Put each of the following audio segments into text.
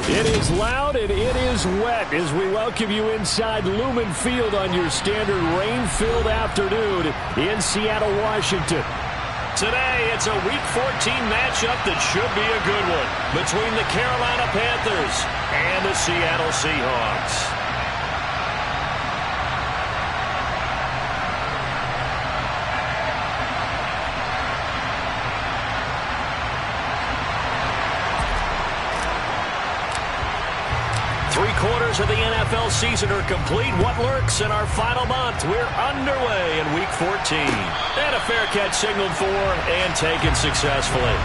It is loud and it is wet as we welcome you inside Lumen Field on your standard rain-filled afternoon in Seattle, Washington. Today, it's a Week 14 matchup that should be a good one between the Carolina Panthers and the Seattle Seahawks. Three-quarters of the NFL season are complete. What lurks in our final month? We're underway in Week 14. And a fair catch signaled for and taken successfully.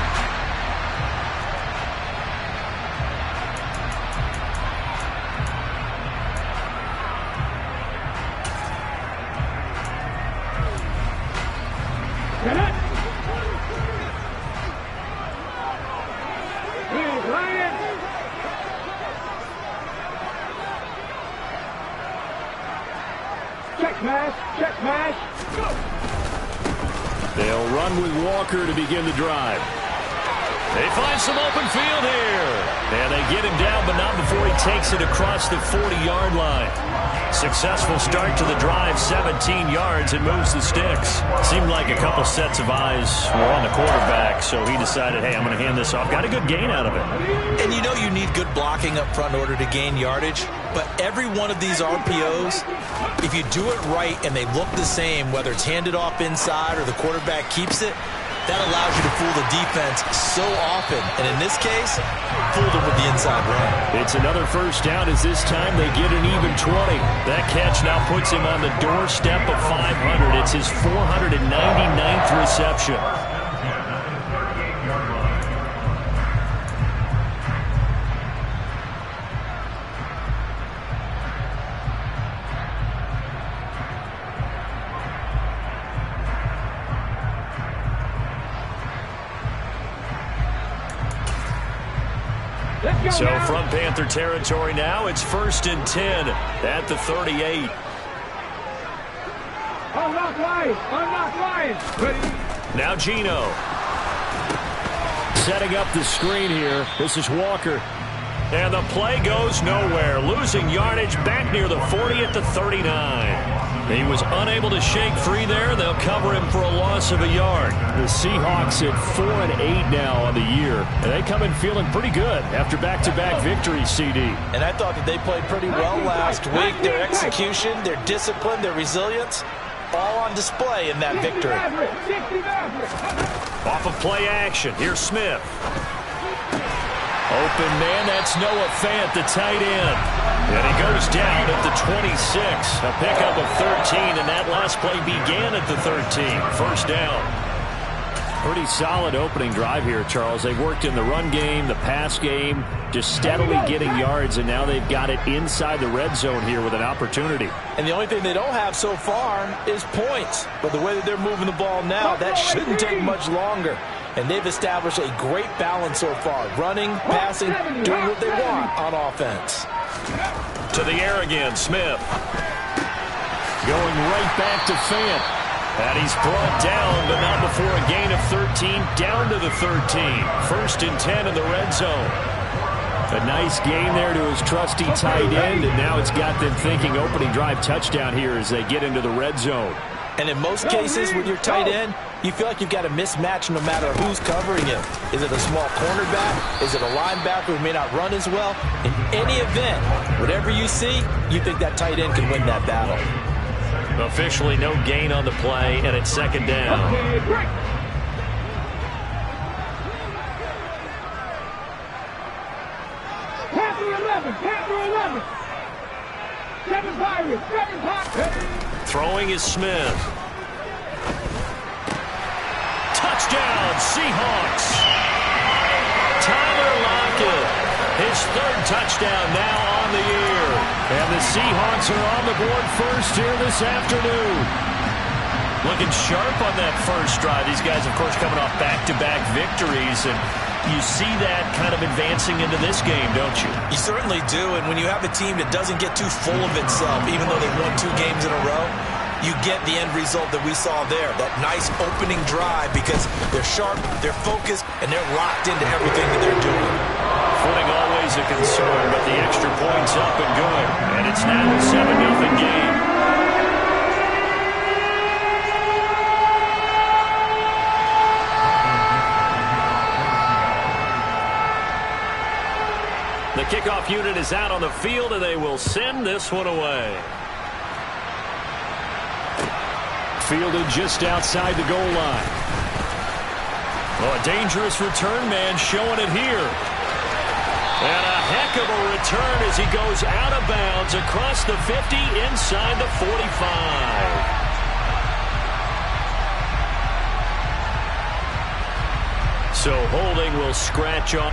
They'll run with Walker to begin the drive. They find some open field here. And they get him down, but not before he takes it across the 40-yard line. Successful start to the drive, 17 yards, and moves the sticks. Seemed like a couple sets of eyes were on the quarterback, so he decided, hey, I'm going to hand this off. Got a good gain out of it. And you know you need good blocking up front in order to gain yardage, but every one of these RPOs, if you do it right and they look the same, whether it's handed off inside or the quarterback keeps it, that allows you to fool the defense so often. And in this case, fooled them with the inside run. It's another first down as this time they get an even 20. That catch now puts him on the doorstep of 500. It's his 499th reception. So from Panther territory now, it's 1st and 10 at the 38. Unlock line. Now Gino. Setting up the screen here. This is Walker. And the play goes nowhere. Losing yardage back near the 40 at the 39. He was unable to shake free there. They'll cover him for a loss of a yard. The Seahawks at 4-8 now on the year. And they come in feeling pretty good after back-to-back victories, CD. And I thought that they played pretty well last week. Their execution, their discipline, their resilience, all on display in that victory. Off of play action. Here's Smith. Open man, that's Noah Fant, the tight end. And he goes down at the 26. A pickup of 13, and that last play began at the 13. First down. Pretty solid opening drive here, Charles. They've worked in the run game, the pass game, just steadily getting yards, and now they've got it inside the red zone here with an opportunity. And the only thing they don't have so far is points. But the way that they're moving the ball now, that shouldn't take much longer. And they've established a great balance so far. Running, passing, doing what they want on offense. To the air again, Smith. Going right back to Fant. And he's brought down, but not before a gain of 13, down to the 13. 1st and 10 in the red zone. A nice gain there to his trusty tight end, and now it's got them thinking opening drive touchdown here as they get into the red zone. And in most cases with your tight end, you feel like you've got a mismatch no matter who's covering him. Is it a small cornerback? Is it a linebacker who may not run as well? In any event, whatever you see, you think that tight end can win that battle. Officially no gain on the play, and it's 2nd down. Panther 11. 7 Pirates. Throwing is Smith. Touchdown, Seahawks. Tyler Lockett, his 3rd touchdown now on the year. And the Seahawks are on the board first here this afternoon. Looking sharp on that first drive. These guys, of course, coming off back-to-back victories, and you see that kind of advancing into this game, don't you? You certainly do, and when you have a team that doesn't get too full of itself, even though they won 2 games in a row, you get the end result that we saw there, that nice opening drive, because they're sharp, they're focused, and they're locked into everything that they're doing. Footing always a concern, but the extra point's up and good. And it's now a 7-0 game. The kickoff unit is out on the field, and they will send this one away. Fielded just outside the goal line. Well, a dangerous return man showing it here. And a heck of a return as he goes out of bounds across the 50 inside the 45. So holding will scratch on.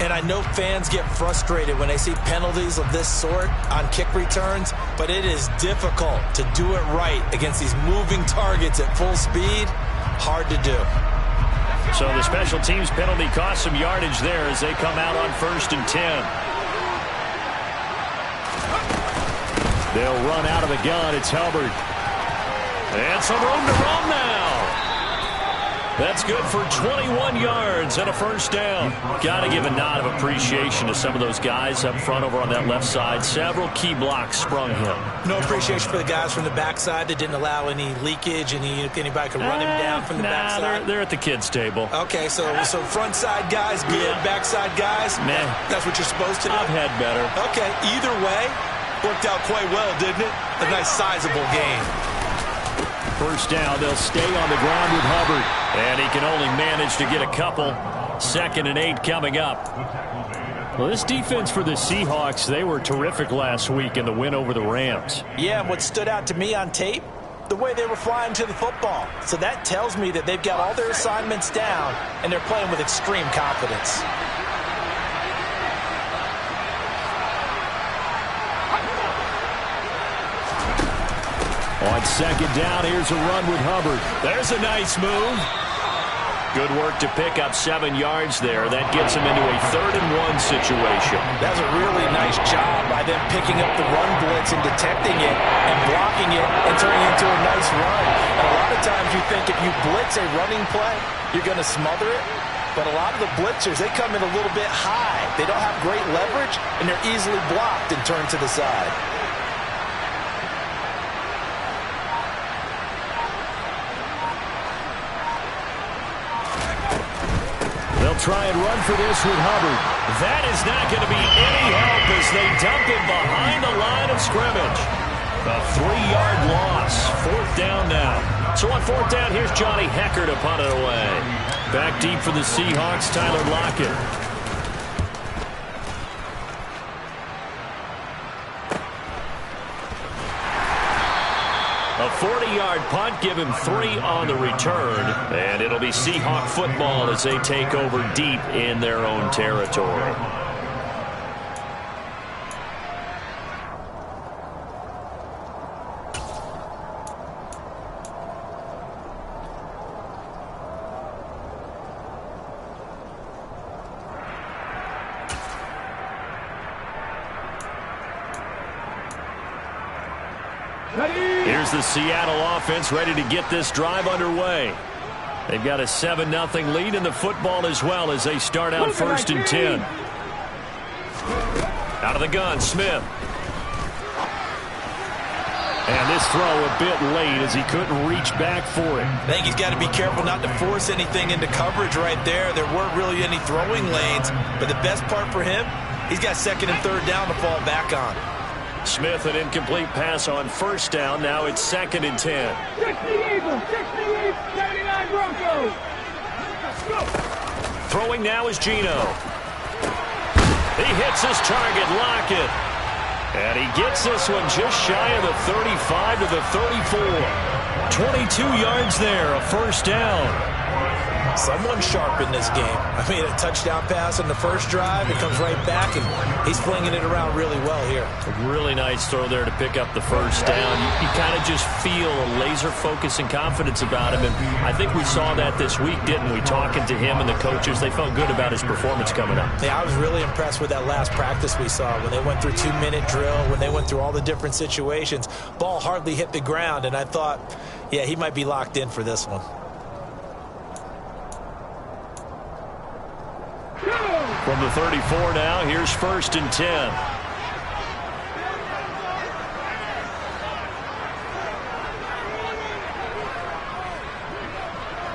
And I know fans get frustrated when they see penalties of this sort on kick returns, but it is difficult to do it right against these moving targets at full speed. Hard to do. So the special teams penalty cost some yardage there as they come out on 1st and 10. They'll run out of the gun. It's Hubbard. And some room to run now. That's good for 21 yards and a first down. Got to give a nod of appreciation to some of those guys up front over on that left side. Several key blocks sprung him. No appreciation for the guys from the backside that didn't allow any leakage, and anybody could run him down from the backside. They're at the kids' table. Okay, so front side guys good, backside guys, man, that's what you're supposed to do? I've had better. Okay, either way, worked out quite well, didn't it? A nice sizable game. First down, they'll stay on the ground with Hubbard. And he can only manage to get a couple. 2nd and 8 coming up. Well, this defense for the Seahawks, they were terrific last week in the win over the Rams. Yeah, and what stood out to me on tape, the way they were flying to the football. So that tells me that they've got all their assignments down, and they're playing with extreme confidence. On 2nd down, here's a run with Hubbard. There's a nice move. Good work to pick up 7 yards there. That gets him into a 3rd and 1 situation. That's a really nice job by them picking up the run blitz and detecting it and blocking it and turning it into a nice run. And a lot of times you think if you blitz a running play, you're going to smother it. But a lot of the blitzers, they come in a little bit high. They don't have great leverage, and they're easily blocked and turned to the side. They'll try and run for this with Hubbard. That is not going to be any help as they dump him behind the line of scrimmage. A 3-yard loss. 4th down now. So on 4th down, here's Johnny Hecker to punt it away. Back deep for the Seahawks, Tyler Lockett. A 40-yard punt, give him 3 on the return, and it'll be Seahawk football as they take over deep in their own territory. Here's the Seattle offense ready to get this drive underway. They've got a 7-0 lead in the football as well as they start out 1st and 10. Out of the gun, Smith. And this throw a bit late as he couldn't reach back for it. I think he's got to be careful not to force anything into coverage right there. There weren't really any throwing lanes, but the best part for him, he's got second and third down to fall back on. Smith, an incomplete pass on first down. Now it's 2nd and 10. 60 Eagles, 68, 79 Broncos. Let's go. Throwing now is Geno. He hits his target, Lockett. And he gets this one just shy of the 35 to the 34. 22 yards there, a first down. Someone sharp in this game. I mean, a touchdown pass on the first drive. It comes right back, and he's flinging it around really well here. A really nice throw there to pick up the first down. You kind of just feel a laser focus and confidence about him, and I think we saw that this week, didn't we? Talking to him and the coaches, they felt good about his performance coming up. Yeah, I was really impressed with that last practice we saw when they went through 2-minute drill, when they went through all the different situations. Ball hardly hit the ground, and I thought, yeah, he might be locked in for this one. From the 34 now, here's 1st and 10.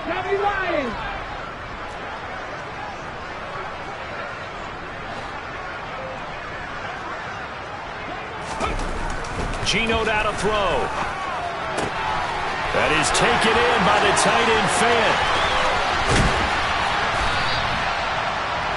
County Lions. Geno out of throw. That is taken in by the tight end Fant.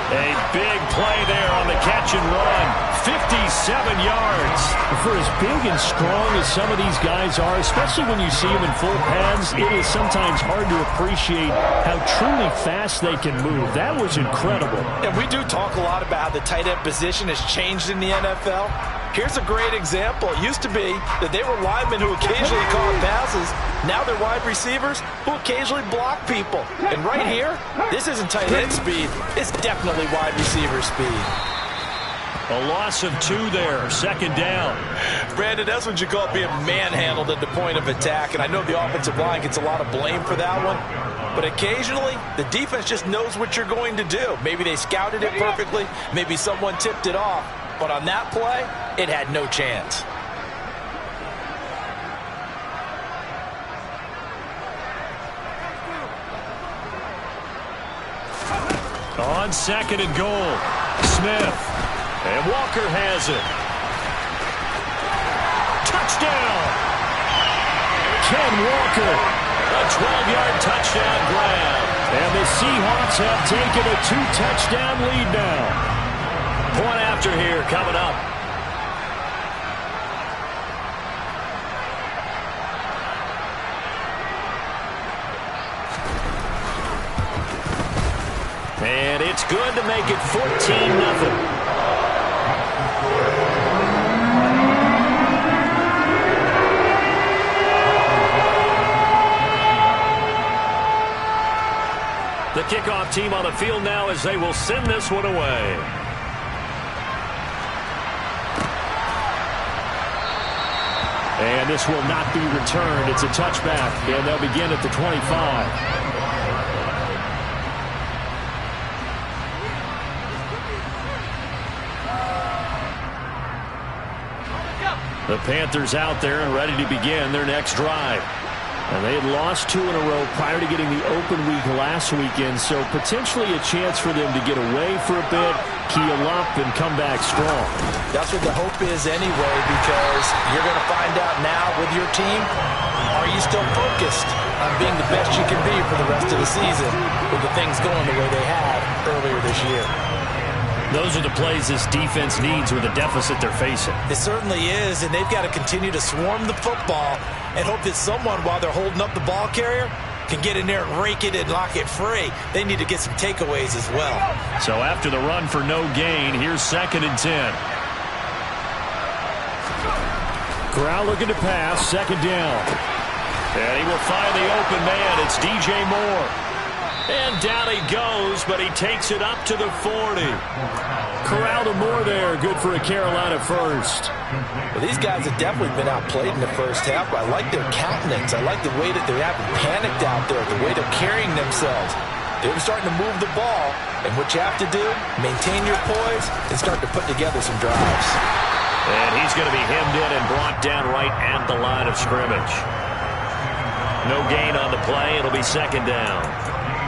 A big play there on the catch and run. 57 yards. For as big and strong as some of these guys are, especially when you see them in full pads, it is sometimes hard to appreciate how truly fast they can move. That was incredible. And we do talk a lot about how the tight end position has changed in the NFL. Here's a great example. It used to be that they were linemen who occasionally caught passes. Now they're wide receivers who occasionally block people. And right here, this isn't tight end speed. It's definitely wide receiver speed. A loss of 2 there, 2nd down. Brandon, that's what you call being manhandled at the point of attack. And I know the offensive line gets a lot of blame for that one. But occasionally, the defense just knows what you're going to do. Maybe they scouted it perfectly. Maybe someone tipped it off. But on that play, it had no chance. On 2nd and goal, Smith. And Walker has it. Touchdown! Ken Walker, a 12-yard touchdown grab. And the Seahawks have taken a 2-touchdown lead now. Point after here coming up. And it's good to make it 14-0. The kickoff team on the field now as they will send this one away. And this will not be returned. It's a touchback, and they'll begin at the 25. The Panthers out there and ready to begin their next drive. And they had lost 2 in a row prior to getting the open week last weekend, so potentially a chance for them to get away for a bit, keel up, and come back strong. That's what the hope is anyway, because you're going to find out now with your team, are you still focused on being the best you can be for the rest of the season with the things going the way they had earlier this year? Those are the plays this defense needs with the deficit they're facing. It certainly is, and they've got to continue to swarm the football and hope that someone, while they're holding up the ball carrier, can get in there and rake it and lock it free. They need to get some takeaways as well. So after the run for no gain, here's 2nd and 10. Corral looking to pass, 2nd down. And he will find the open man. It's DJ Moore. And down he goes, but he takes it up to the 40. Corral to Moore there, good for a Carolina first. Well, these guys have definitely been outplayed in the first half, but I like their countenance. I like the way that they're having panicked out there, the way they're carrying themselves. They're starting to move the ball, and what you have to do, maintain your poise and start to put together some drives. And he's going to be hemmed in and brought down right at the line of scrimmage. No gain on the play. It'll be second down.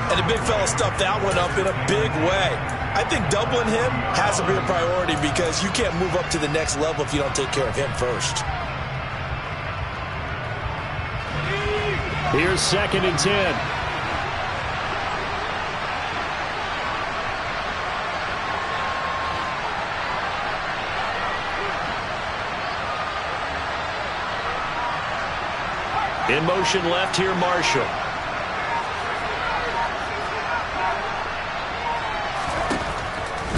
And the big fella stuffed that one up in a big way. I think doubling him has to be a priority because you can't move up to the next level if you don't take care of him first. Here's 2nd and 10. In motion left here, Marshall.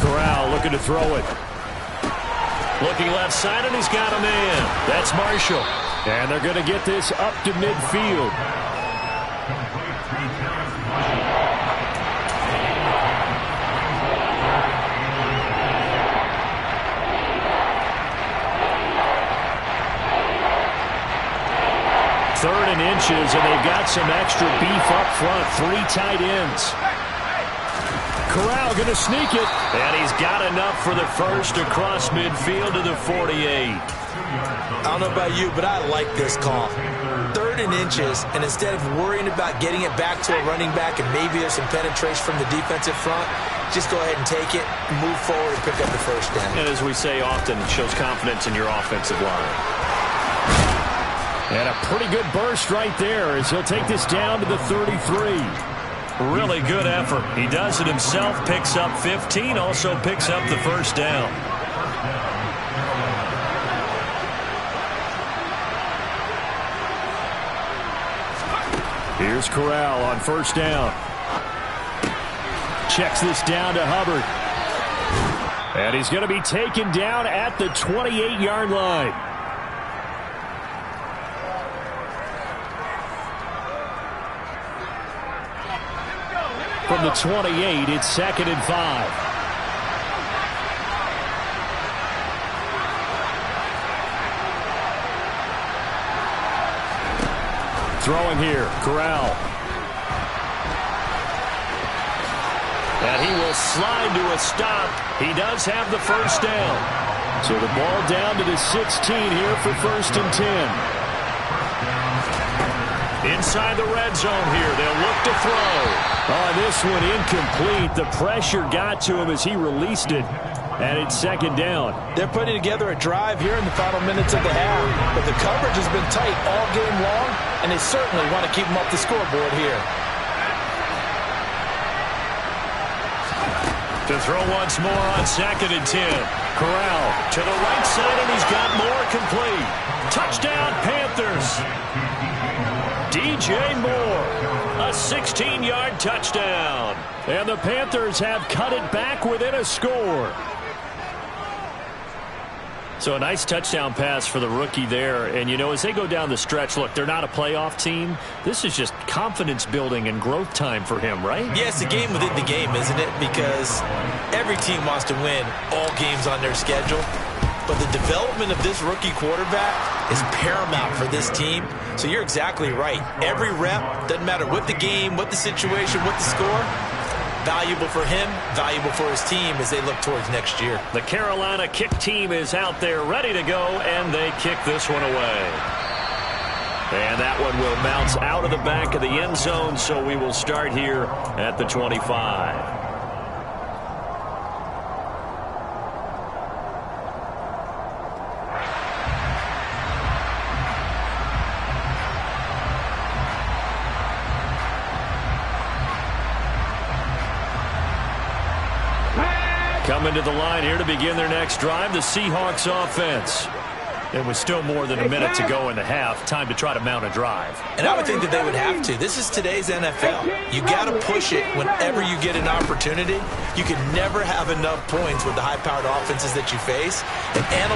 Corral looking to throw it. Looking left side, and he's got a man. That's Marshall. And they're going to get this up to midfield. Third and inches, and they've got some extra beef up front. 3 tight ends. Corral going to sneak it. And he's got enough for the first across midfield to the 48. I don't know about you, but I like this call. 3rd and inches, and instead of worrying about getting it back to a running back and maybe there's some penetration from the defensive front, just go ahead and take it, move forward, and pick up the first down. And as we say often, it shows confidence in your offensive line. And a pretty good burst right there as he'll take this down to the 33. Really good effort. He does it himself, picks up 15, also picks up the first down. Here's Corral on first down. Checks this down to Hubbard. And he's going to be taken down at the 28-yard line. From the 28, it's 2nd and 5. Throwing here, Corral. And he will slide to a stop. He does have the first down. So the ball down to the 16 here for 1st and 10. Inside the red zone here. They'll look to throw. Oh, this one incomplete. The pressure got to him as he released it. And it's 2nd down. They're putting together a drive here in the final minutes of the half. But the coverage has been tight all game long, and they certainly want to keep them off the scoreboard here. To throw once more on 2nd and 10. Corral to the right side, and he's got more complete. Touchdown, Panthers. DJ Moore, a 16-yard touchdown. And the Panthers have cut it back within a score. So a nice touchdown pass for the rookie there. And, you know, as they go down the stretch, look, they're not a playoff team. This is just confidence building and growth time for him, right? Yeah, it's a game within the game, isn't it? Because every team wants to win all games on their schedule. But the development of this rookie quarterback is paramount for this team. So you're exactly right. Every rep, doesn't matter what the game, what the situation, what the score, valuable for him, valuable for his team as they look towards next year. The Carolina kick team is out there ready to go, and they kick this one away. And that one will bounce out of the back of the end zone, so we will start here at the 25. Coming to the line here to begin their next drive, the Seahawks offense. It was still more than a minute to go in the half. Time to try to mount a drive. And I would think that they would have to. This is today's NFL. You got to push it whenever you get an opportunity. You can never have enough points with the high-powered offenses that you face. And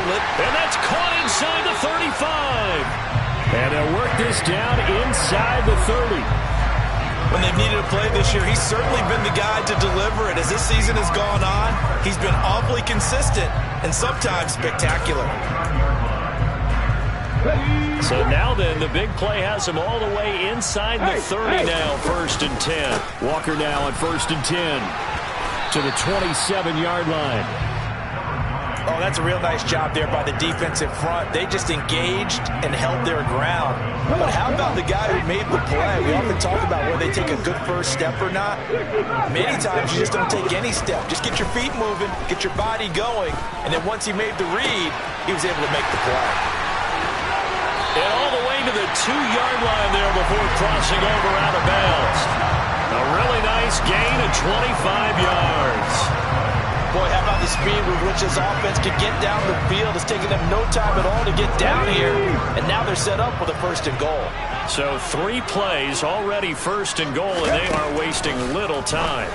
that's caught inside the 35. And they'll work this down inside the 30. When they've needed a play this year, he's certainly been the guy to deliver it. As this season has gone on, he's been awfully consistent and sometimes spectacular. So now then, the big play has him all the way inside the 30 now, 1st and 10. Walker now on 1st and 10 to the 27-yard line. Oh, that's a real nice job there by the defensive front. They just engaged and held their ground. But how about the guy who made the play? We often talk about whether they take a good first step or not. Many times you just don't take any step. Just get your feet moving, get your body going, and then once he made the read, he was able to make the play. And all the way to the 2-yard line there before crossing over out of bounds. A really nice gain of 25 yards. Boy, how about the speed with which this offense could get down the field? It's taken them no time at all to get down here, and now they're set up with a 1st and goal. So 3 plays already 1st and goal, and they are wasting little time.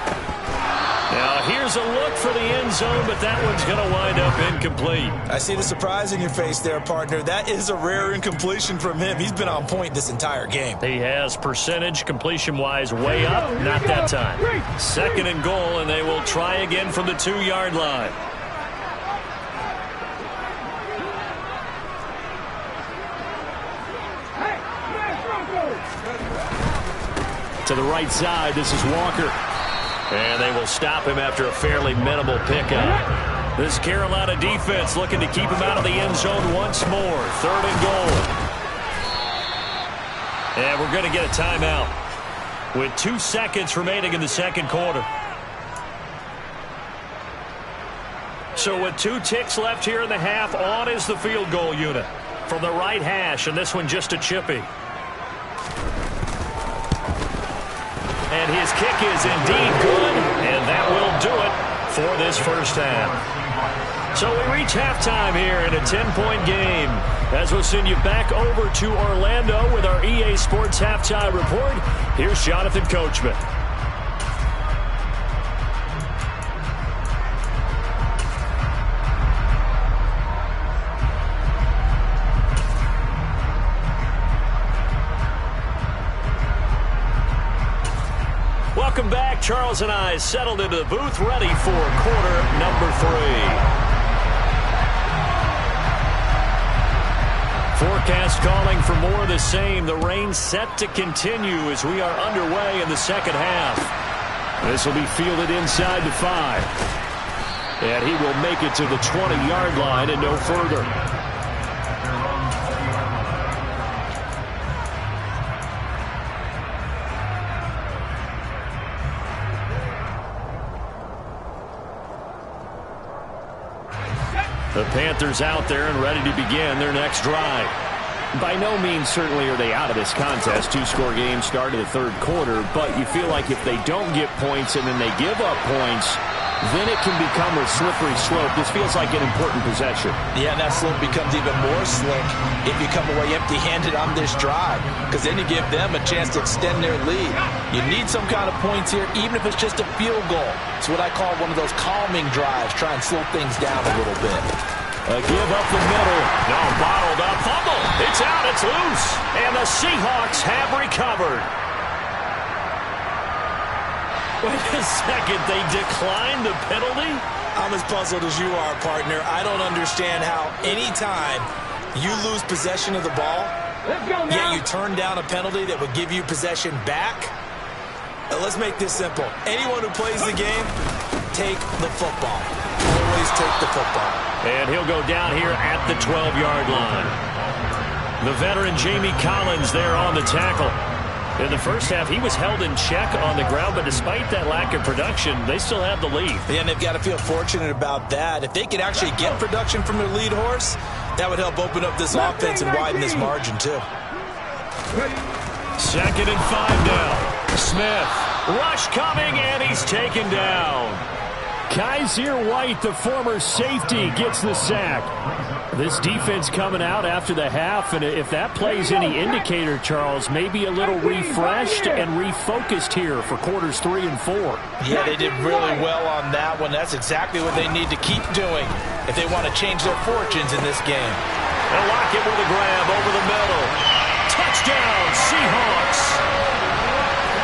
Now here's a look for the end zone, but that one's going to wind up incomplete. I see the surprise in your face there, partner. That is a rare incompletion from him. He's been on point this entire game. He has percentage completion-wise way up, not that time. 2nd and goal, and they will try again from the 2-yard line. To the right side, this is Walker. And they will stop him after a fairly minimal pickup. This Carolina defense looking to keep him out of the end zone once more. 3rd and goal. And we're going to get a timeout with 2 seconds remaining in the 2nd quarter. So with 2 ticks left here in the half, on is the field goal unit from the right hash, and this one just a chippy. And his kick is indeed good, and that will do it for this 1st half. So we reach halftime here in a 10-point game. As we'll send you back over to Orlando with our EA Sports Halftime Report, here's Jonathan Coachman. Welcome back. Charles and I settled into the booth, ready for quarter number 3. Forecast calling for more of the same. The rain set to continue as we are underway in the 2nd half. This will be fielded inside the 5. And he will make it to the 20-yard line and no further. The Panthers out there and ready to begin their next drive. By no means certainly are they out of this contest. 2-score game start of the 3rd quarter, but you feel like if they don't get points and then they give up points, then it can become a slippery slope. This feels like an important possession. Yeah, and that slope becomes even more slick if you come away empty-handed on this drive, because then you give them a chance to extend their lead. You need some kind of points here, even if it's just a field goal. It's what I call one of those calming drives, try and slow things down a little bit. A give up the middle. No, bottled up. Fumble. It's out. It's loose. And the Seahawks have recovered. Wait a second. They declined the penalty? I'm as puzzled as you are, partner. I don't understand how any time you lose possession of the ball, yet you turn down a penalty that would give you possession back. Let's make this simple. Anyone who plays the game, take the football. Always take the football. And he'll go down here at the 12-yard line. The veteran Jamie Collins there on the tackle. In the 1st half, he was held in check on the ground, but despite that lack of production, they still have the lead. Yeah, and they've got to feel fortunate about that. If they could actually get production from their lead horse, that would help open up this offense and widen this margin, too. 2nd and 5 now. Smith, rush coming, and he's taken down. Kaiser White, the former safety, gets the sack. This defense coming out after the half, and if that plays any indicator, Charles, maybe a little refreshed and refocused here for quarters 3 and 4. Yeah, they did really well on that one. That's exactly what they need to keep doing if they want to change their fortunes in this game. And Lockett with a grab over the middle. Touchdown, Seahawks.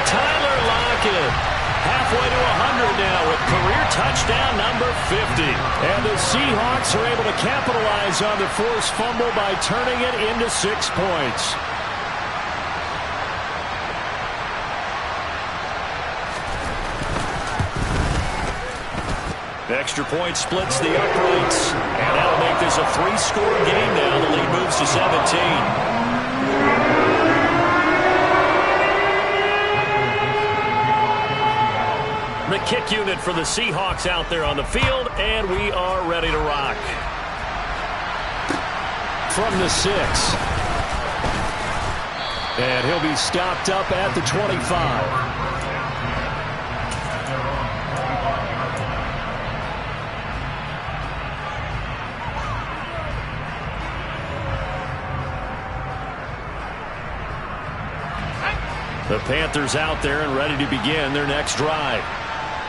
Tyler Lockett. Halfway to 100 now with career touchdown number 50. And the Seahawks are able to capitalize on the forced fumble by turning it into 6 points. Extra point splits the uprights. And that'll make this a 3-score game now. The lead moves to 17. The kick unit for the Seahawks out there on the field, and we are ready to rock. From the 6. And he'll be stopped up at the 25. The Panthers out there and ready to begin their next drive.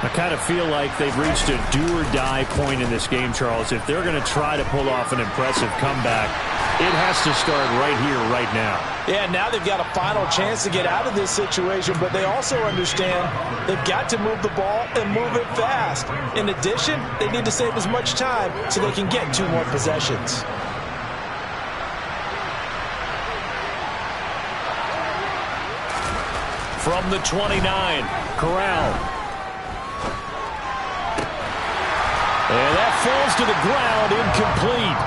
I kind of feel like they've reached a do-or-die point in this game, Charles. If they're going to try to pull off an impressive comeback, it has to start right here, right now. Yeah, now they've got a final chance to get out of this situation, but they also understand they've got to move the ball and move it fast. In addition, they need to save as much time so they can get 2 more possessions. From the 29, Corral. And that falls to the ground, incomplete.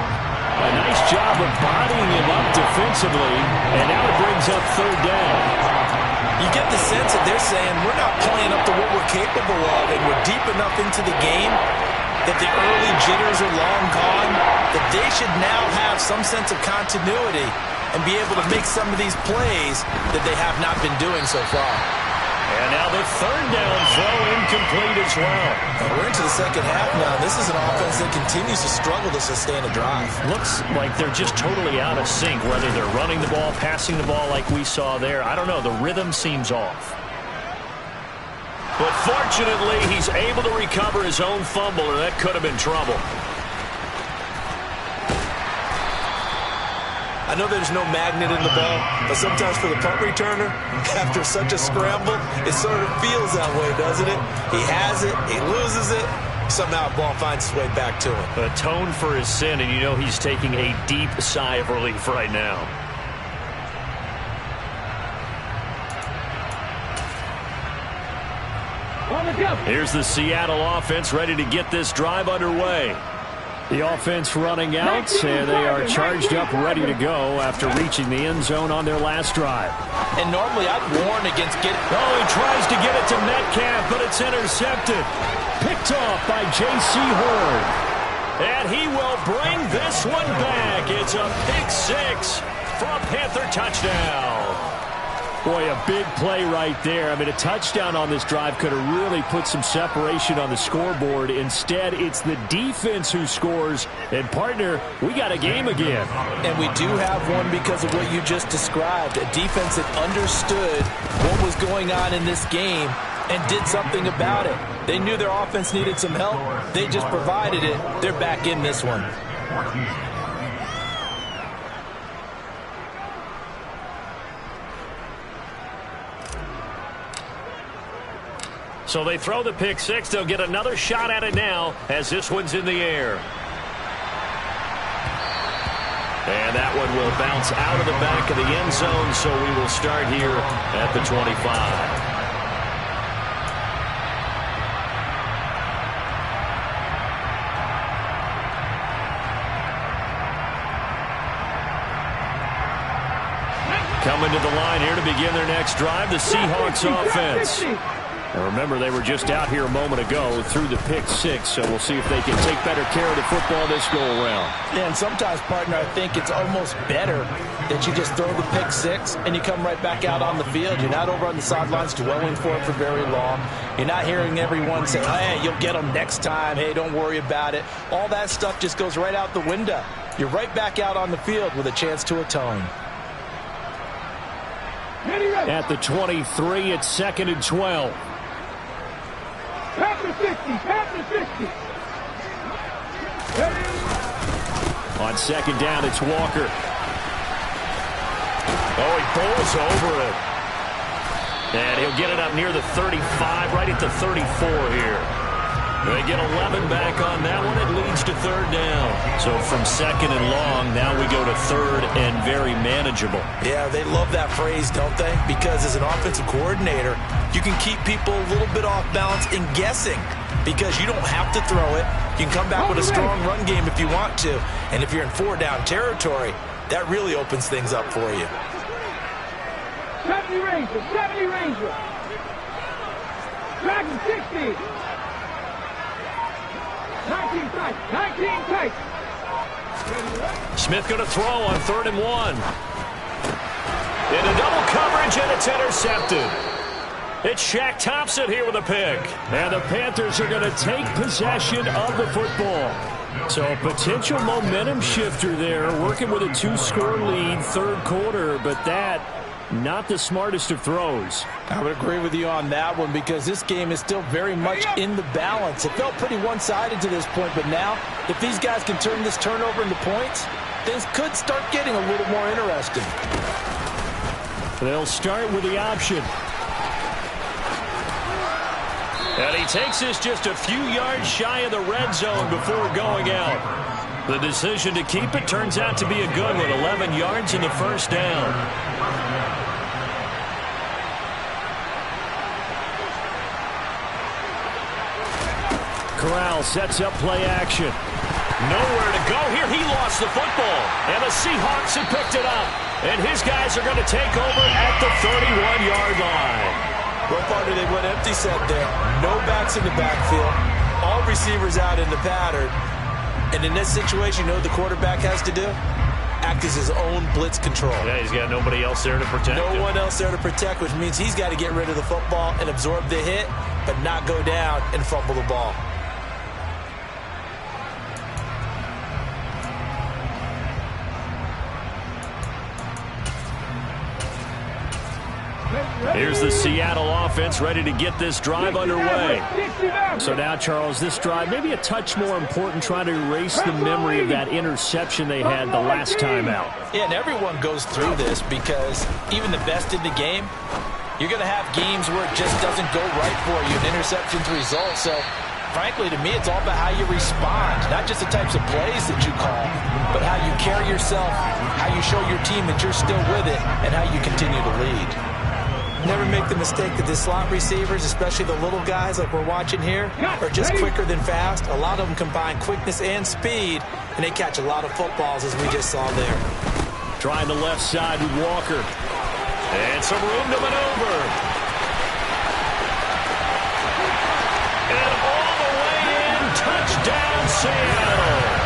A nice job of bodying him up defensively, and now it brings up 3rd down. You get the sense that they're saying we're not playing up to what we're capable of, and we're deep enough into the game that the early jitters are long gone, that they should now have some sense of continuity and be able to make some of these plays that they have not been doing so far. And now the 3rd down throw incomplete as well. And we're into the second half now. This is an offense that continues to struggle to sustain a drive. Looks like they're just totally out of sync, whether they're running the ball, passing the ball like we saw there. I don't know. The rhythm seems off. But fortunately, he's able to recover his own fumble, or that could have been trouble. I know there's no magnet in the ball, but sometimes for the punt returner, after such a scramble, it sort of feels that way, doesn't it? He has it, he loses it, somehow the ball finds its way back to him. Atone for his sin, and you know he's taking a deep sigh of relief right now. Here's the Seattle offense ready to get this drive underway. The offense running out, and they are charged up, ready to go after reaching the end zone on their last drive. And normally I'd warn against getting... Oh, he tries to get it to Metcalf, but it's intercepted. Picked off by J.C. Horn. And he will bring this one back. It's a pick 6 for a Panther touchdown. Boy, a big play right there. I mean, a touchdown on this drive could have really put some separation on the scoreboard. Instead, it's the defense who scores. And, partner, we got a game again. And we do have one because of what you just described. A defense that understood what was going on in this game and did something about it. They knew their offense needed some help. They just provided it. They're back in this one. So they throw the pick 6. They'll get another shot at it now as this one's in the air. And that one will bounce out of the back of the end zone, so we will start here at the 25. Coming to the line here to begin their next drive, the Seahawks offense. And remember, they were just out here a moment ago through the pick 6, so we'll see if they can take better care of the football this go-around. Yeah, and sometimes, partner, I think it's almost better that you just throw the pick 6 and you come right back out on the field. You're not over on the sidelines dwelling for it for very long. You're not hearing everyone say, hey, you'll get them next time. Hey, don't worry about it. All that stuff just goes right out the window. You're right back out on the field with a chance to atone. At the 23, it's 2nd and 12. Panther 50, Panther 50. On 2nd down, it's Walker. Oh, he bowls over it. And he'll get it up near the 35, right at the 34 here. They get 11 back on that one. It leads to 3rd down. So from 2nd and long, now we go to 3rd and very manageable. Yeah, they love that phrase, don't they? Because as an offensive coordinator, you can keep people a little bit off balance in guessing because you don't have to throw it. You can come back with a strong run game if you want to. And if you're in 4-down territory, that really opens things up for you. 70 Ranger, 70 Ranger. Dragon 60. 19 tight, 19 tight. Smith going to throw on 3rd and 1. Into double coverage, and it's intercepted. It's Shaq Thompson here with a pick. And the Panthers are going to take possession of the football. So a potential momentum shifter there, working with a 2-score lead, 3rd quarter, but that not the smartest of throws. I would agree with you on that one because this game is still very much in the balance. It felt pretty one-sided to this point, but now if these guys can turn this turnover into points, things could start getting a little more interesting. They'll start with the option. And he takes this just a few yards shy of the red zone before going out. The decision to keep it turns out to be a good one. 11 yards in the first down. Corral sets up play action. Nowhere to go here. He lost the football. And the Seahawks have picked it up. And his guys are going to take over at the 31-yard line. Well, partner, they went empty set there. No backs in the backfield. All receivers out in the pattern. And in this situation, you know what the quarterback has to do? Act as his own blitz control. Yeah, he's got nobody else there to protect him. No one else there to protect, which means he's got to get rid of the football and absorb the hit, but not go down and fumble the ball. Here's the Seattle offense ready to get this drive underway. So now, Charles, this drive maybe a touch more important, trying to erase the memory of that interception they had the last time out. Yeah, and everyone goes through this because even the best in the game, you're going to have games where it just doesn't go right for you, and interceptions result. So, frankly, to me, it's all about how you respond, not just the types of plays that you call, but how you carry yourself, how you show your team that you're still with it, and how you continue to lead. Never make the mistake that the slot receivers, especially the little guys like we're watching here, are just quicker than fast. A lot of them combine quickness and speed, and they catch a lot of footballs, as we just saw there. Trying the left side with Walker. And some room to maneuver. And all the way in, touchdown Seattle.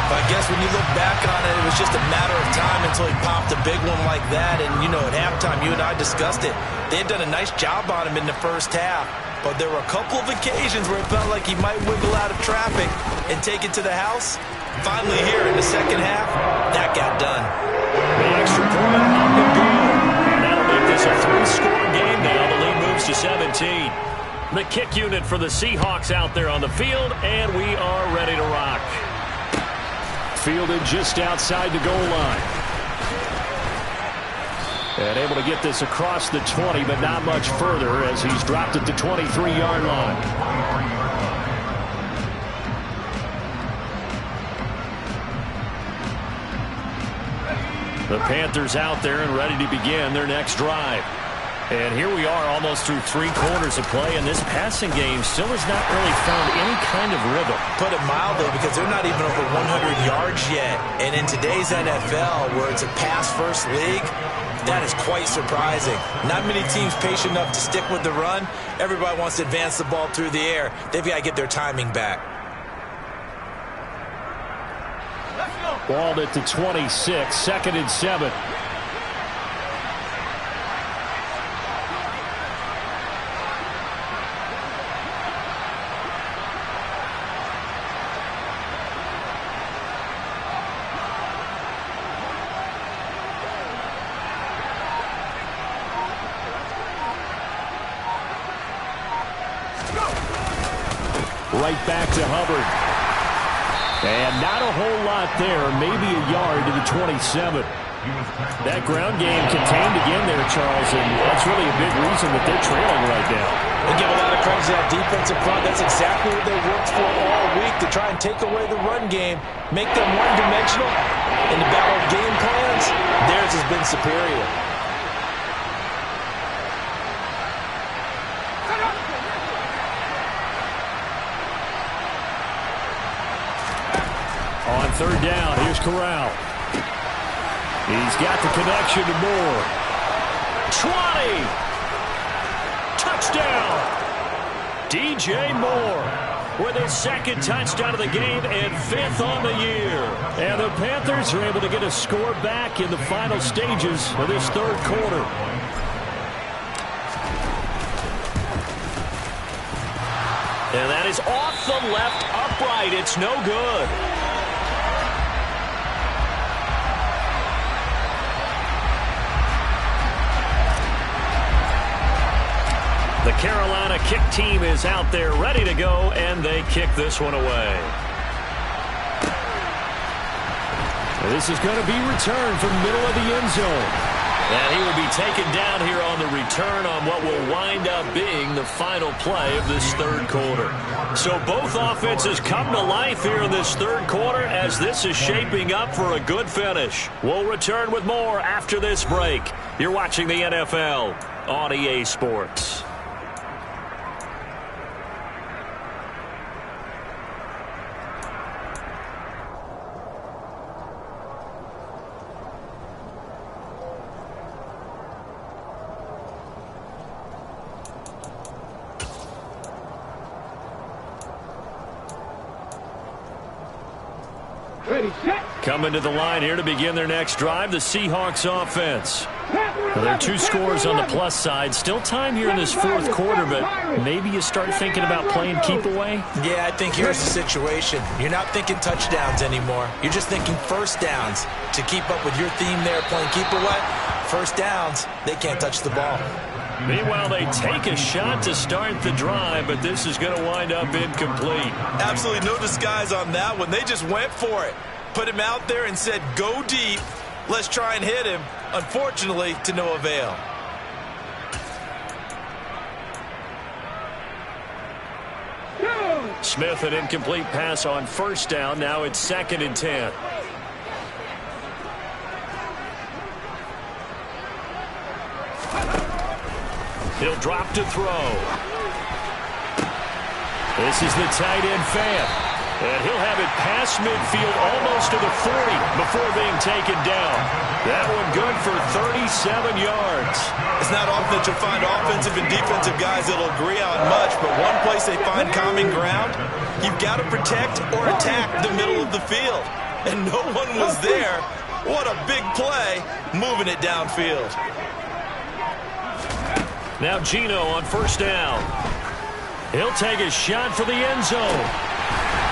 I guess when you look back on it, it was just a matter of time until he popped a big one like that. And, you know, at halftime, you and I discussed it. They had done a nice job on him in the first half. But there were a couple of occasions where it felt like he might wiggle out of traffic and take it to the house. Finally here in the second half, that got done. The extra point up to go. And that'll make this a 3-score game now. The lead moves to 17. The kick unit for the Seahawks out there on the field, and we are ready to rock. Fielded just outside the goal line. And able to get this across the 20, but not much further as he's dropped at the 23-yard line. The Panthers out there and ready to begin their next drive. And here we are almost through 3 quarters of play, and this passing game still has not really found any kind of rhythm. Put it mildly, because they're not even over 100 yards yet. And in today's NFL, where it's a pass-first league, that is quite surprising. Not many teams patient enough to stick with the run. Everybody wants to advance the ball through the air. They've got to get their timing back. Balled at the 26, 2nd and 7. Right back to Hubbard. And not a whole lot there, maybe a yard to the 27. That ground game contained again there, Charles, and that's really a big reason that they're trailing right now. They give a lot of credit to that defensive front. That's exactly what they worked for all week, to try and take away the run game, make them one-dimensional. In the battle of game plans, theirs has been superior. third down. Here's Corral. He's got the connection to Moore. 20. Touchdown. DJ Moore with his second touchdown of the game and 5th on the year. And the Panthers are able to get a score back in the final stages of this third quarter. And that is off the left upright. It's no good. The Carolina kick team is out there ready to go, and they kick this one away. And this is going to be returned from the middle of the end zone. And he will be taken down here on the return on what will wind up being the final play of this third quarter. So both offenses come to life here in this third quarter as this is shaping up for a good finish. We'll return with more after this break. You're watching the NFL on EA Sports. Coming to the line here to begin their next drive, the Seahawks offense. Well, there are 2 scores on the plus side. Still time here in this fourth quarter, but maybe you start thinking about playing keep away? Yeah, I think here's the situation. You're not thinking touchdowns anymore. You're just thinking first downs. To keep up with your theme there, playing keep away, first downs, they can't touch the ball. Meanwhile, they take a shot to start the drive, but this is going to wind up incomplete. Absolutely no disguise on that one. They just went for it. Put him out there and said, go deep. Let's try and hit him. Unfortunately, to no avail. Smith, an incomplete pass on first down. Now it's 2nd and 10. He'll drop to throw. This is the tight end Fant. And he'll have it past midfield almost to the 40 before being taken down. That one good for 37 yards. It's not often that you'll find offensive and defensive guys that'll agree on much, but one place they find common ground, you've got to protect or attack the middle of the field. And no one was there. What a big play, moving it downfield. Now Geno on first down. He'll take a shot for the end zone.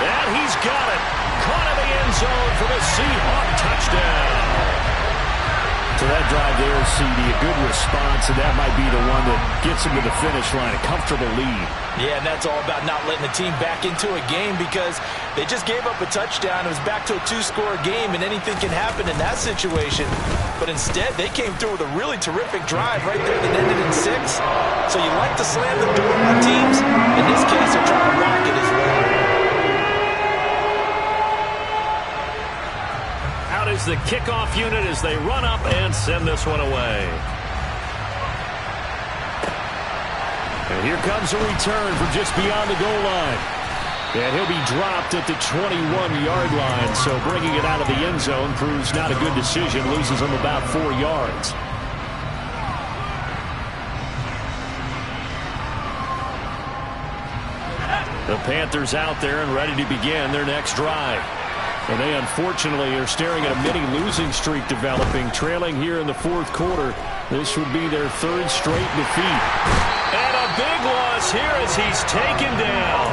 And he's got it. Caught in the end zone for the Seahawk touchdown. So that drive there, CD, a good response, and that might be the one that gets him to the finish line, a comfortable lead. Yeah, and that's all about not letting the team back into a game because they just gave up a touchdown. It was back to a 2-score game, and anything can happen in that situation. But instead, they came through with a really terrific drive right there that ended in 6. So you like to slam the door on teams. In this case, they're trying to lock it as well. Out is the kickoff unit as they run up and send this one away. And here comes a return from just beyond the goal line. And he'll be dropped at the 21-yard line. So bringing it out of the end zone proves not a good decision. Loses him about 4 yards. The Panthers out there and ready to begin their next drive. And they unfortunately are staring at a mini losing streak developing, trailing here in the fourth quarter. This would be their 3rd straight defeat. And a big loss here as he's taken down.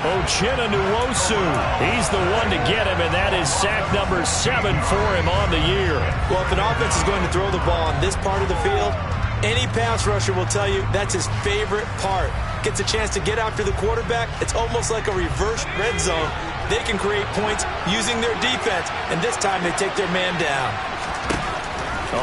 Uchenna Nwosu, he's the one to get him, and that is sack number 7 for him on the year. Well, if an offense is going to throw the ball on this part of the field, any pass rusher will tell you that's his favorite part. Gets a chance to get after the quarterback. It's almost like a reverse red zone. They can create points using their defense, and this time they take their man down.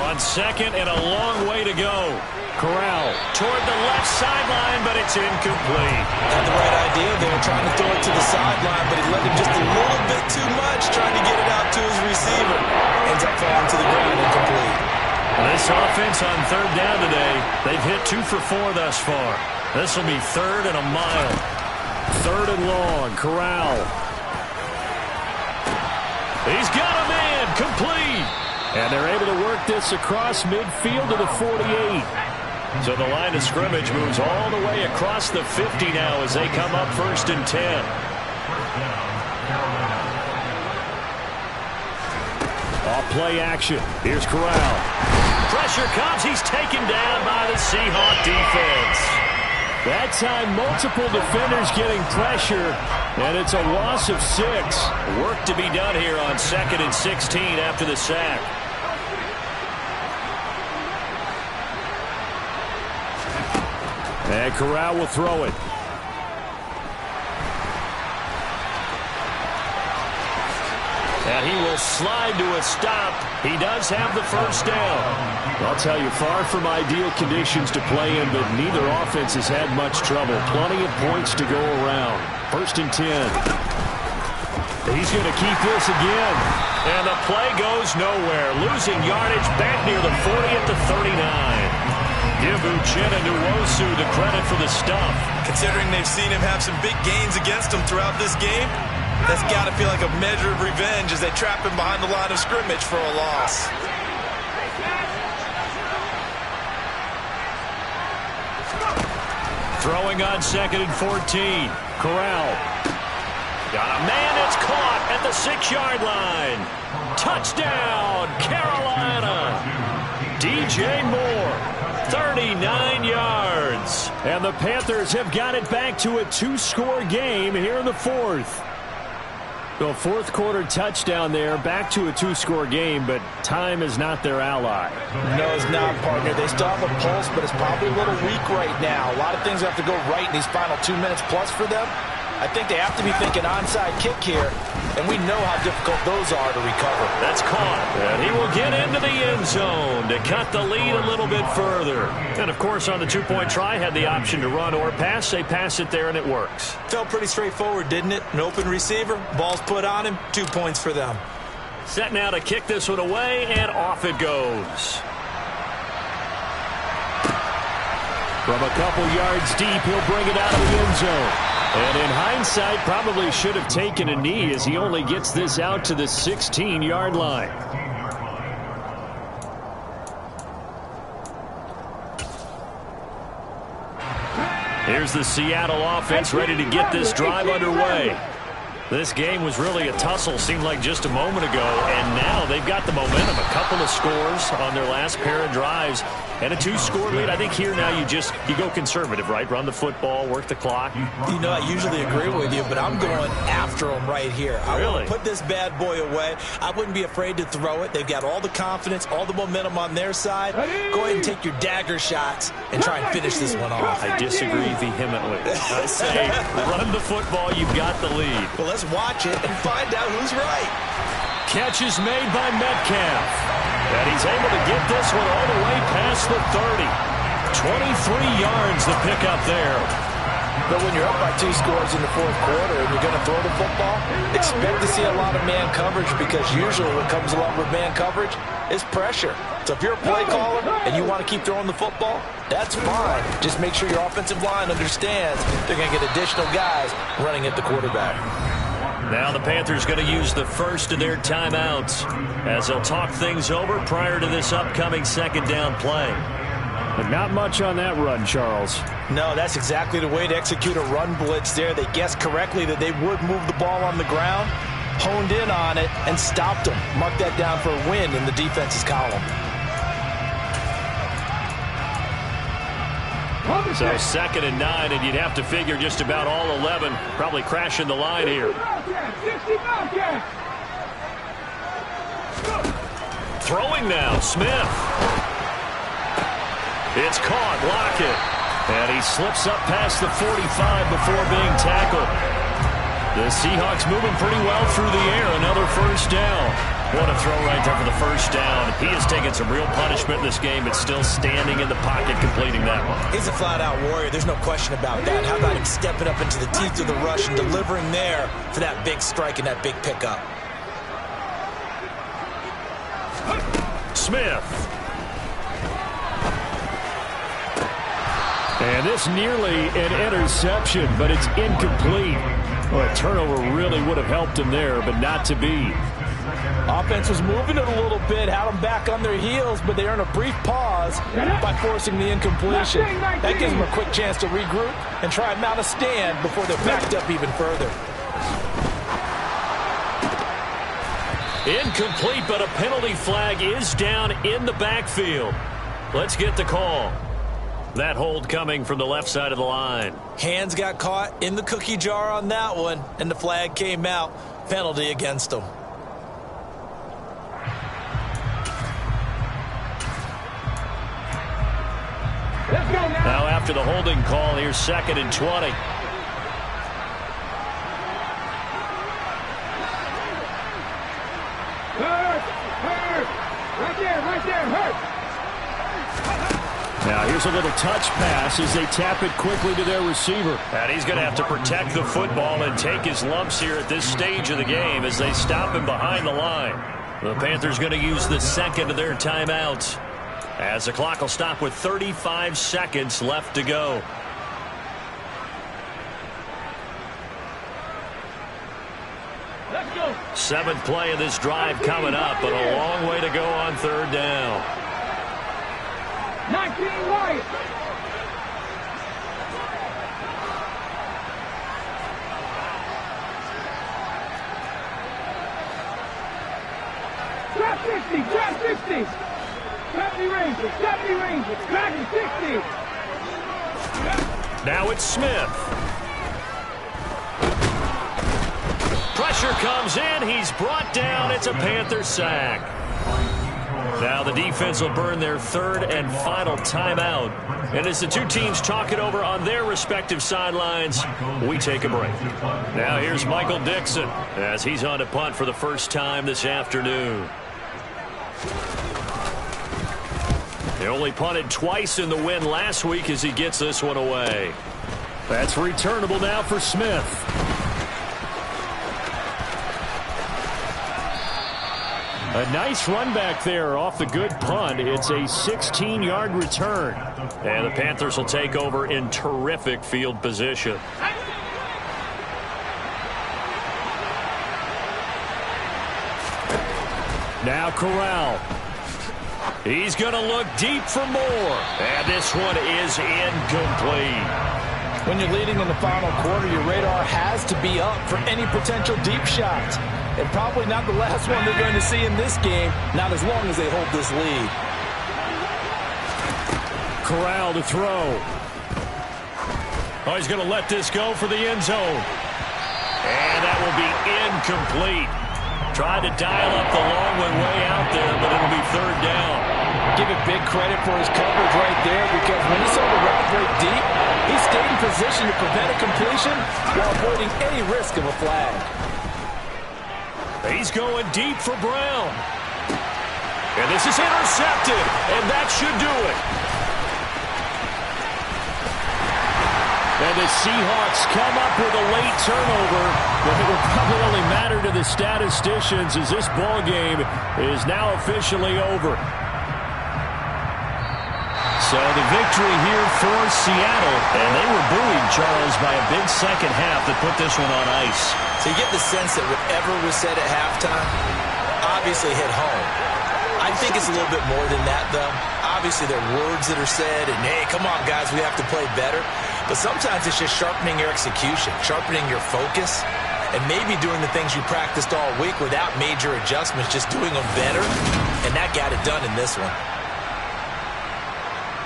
On second and a long way to go. Corral toward the left sideline, but it's incomplete. Had the right idea there, trying to throw it to the sideline, but he let him just a little bit too much, trying to get it out to his receiver. Ends up falling to the ground incomplete. And this offense on 3rd down today, they've hit 2 for 4 thus far. This will be 3rd and a mile. 3rd and long. Corral. He's got a man, complete. And they're able to work this across midfield to the 48. So the line of scrimmage moves all the way across the 50 now as they come up 1st and 10. Off play action. Here's Corral. Pressure comes. He's taken down by the Seahawk defense. That time, multiple defenders getting pressure, and it's a loss of 6. Work to be done here on 2nd and 16 after the sack. And Corral will throw it. And he will slide to a stop. He does have the first down. I'll tell you, far from ideal conditions to play in, but neither offense has had much trouble. Plenty of points to go around. 1st and 10. He's going to keep this again. And the play goes nowhere. Losing yardage back near the 40 at the 39. Give Uchenna Nwosu the credit for the stuff. Considering they've seen him have some big gains against them throughout this game, that's got to feel like a measure of revenge as they trap him behind the line of scrimmage for a loss. Throwing on 2nd and 14. Corral. Got a man that's caught at the 6-yard line. Touchdown, Carolina. DJ Moore. 39 yards. And the Panthers have got it back to a 2-score game here in the 4th. The 4th quarter touchdown there, back to a 2-score game, but time is not their ally. No, it's not, partner. They still have a pulse, but it's probably a little weak right now. A lot of things have to go right in these final 2 minutes plus for them. I think they have to be thinking onside kick here, and we know how difficult those are to recover. That's caught, and he will get into the end zone to cut the lead a little bit further. And, of course, on the 2-point try, had the option to run or pass. They pass it there, and it works. Felt pretty straightforward, didn't it? An open receiver, ball's put on him, 2 points for them. Set now to kick this one away, and off it goes. From a couple yards deep, he'll bring it out of the end zone. And in hindsight, probably should have taken a knee as he only gets this out to the 16-yard line. Here's the Seattle offense ready to get this drive underway. This game was really a tussle, seemed like just a moment ago, and now they've got the momentum. A couple of scores on their last pair of drives and a 2-score lead. I think here now you go conservative, right? Run the football, work the clock. You know, I usually agree with you, but I'm going after them right here. I want to put this bad boy away. I wouldn't be afraid to throw it. They've got all the confidence, all the momentum on their side. Go ahead and take your dagger shots and try and finish this one off. I disagree vehemently. I say run the football. You've got the lead. Well, let's watch it and find out who's right. Catch is made by Metcalf. And he's able to get this one all the way past the 30. 23 yards the pickup there. But when you're up by 2 scores in the 4th quarter and you're going to throw the football, expect to see a lot of man coverage, because usually what comes along with man coverage is pressure. So if you're a play caller and you want to keep throwing the football, that's fine. Just make sure your offensive line understands they're going to get additional guys running at the quarterback. Now the Panthers going to use the first of their timeouts as they'll talk things over prior to this upcoming 2nd down play. But not much on that run, Charles. No, that's exactly the way to execute a run blitz there. They guessed correctly that they would move the ball on the ground, honed in on it, and stopped them. Mark that down for a win in the defense's column. So 2nd and 9, and you'd have to figure just about all 11 probably crashing the line here. Throwing now, Smith. It's caught, Lockett. And he slips up past the 45 before being tackled. The Seahawks moving pretty well through the air. Another first down. What a throw right there for the first down. He has taken some real punishment in this game, but still standing in the pocket completing that one. He's a flat-out warrior. There's no question about that. How about him stepping up into the teeth of the rush and delivering there for that big strike and that big pickup? Smith. And this nearly an interception, but it's incomplete. Well, a turnover really would have helped him there, but not to be. Offense was moving it a little bit, had them back on their heels, but they earned a brief pause by forcing the incompletion. That gives them a quick chance to regroup and try and mount a stand before they're backed up even further. Incomplete, but a penalty flag is down in the backfield. Let's get the call. That hold coming from the left side of the line. Hands got caught in the cookie jar on that one, and the flag came out. Penalty against them. Let's go now. Now after the holding call, here's 2nd and 20. Right there, hurt. Now here's a little touch pass as they tap it quickly to their receiver. And he's going to have to protect the football and take his lumps here at this stage of the game as they stop him behind the line. The Panthers going to use the 2nd of their timeouts as the clock will stop with 35 seconds left to go. Let's go. 7th play of this drive coming up, but a long way to go on 3rd down. 19 right. Trap 60, trap 60. 70 ranges, 70 ranges, back to 60. Now it's Smith. Pressure comes in. He's brought down. It's a Panther sack. Now the defense will burn their 3rd and final timeout. And as the two teams talk it over on their respective sidelines, we take a break. Now here's Michael Dixon as he's on to punt for the first time this afternoon. He only punted twice in the win last week as he gets this one away. That's returnable now for Smith. A nice run back there off the good punt. It's a 16-yard return. And the Panthers will take over in terrific field position. Now Corral. He's going to look deep for more. And this one is incomplete. When you're leading in the final quarter, your radar has to be up for any potential deep shots. And probably not the last one they're going to see in this game, not as long as they hold this lead. Corral to throw. Oh, he's going to let this go for the end zone. And that will be incomplete. Tried to dial up the long one way out there, but it'll be 3rd down. Give it big credit for his coverage right there, because when he saw the route break deep, he stayed in position to prevent a completion while avoiding any risk of a flag. He's going deep for Brown. And this is intercepted, and that should do it. And the Seahawks come up with a late turnover, but it will probably only matter to the statisticians as this ball game is now officially over. So the victory here for Seattle, and they were buoyed, Charles, by a big second half that put this one on ice. So you get the sense that whatever was said at halftime obviously hit home. I think it's a little bit more than that, though. Obviously, there are words that are said, and, hey, come on, guys, we have to play better. But sometimes it's just sharpening your execution, sharpening your focus, and maybe doing the things you practiced all week without major adjustments, just doing them better, and that got it done in this one.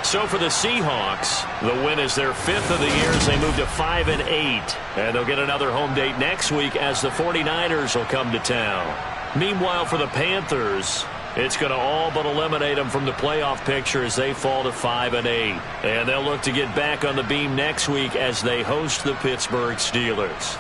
So for the Seahawks, the win is their 5th of the year as they move to 5-8. And they'll get another home date next week as the 49ers will come to town. Meanwhile, for the Panthers, it's going to all but eliminate them from the playoff picture as they fall to 5-8. And they'll look to get back on the beam next week as they host the Pittsburgh Steelers.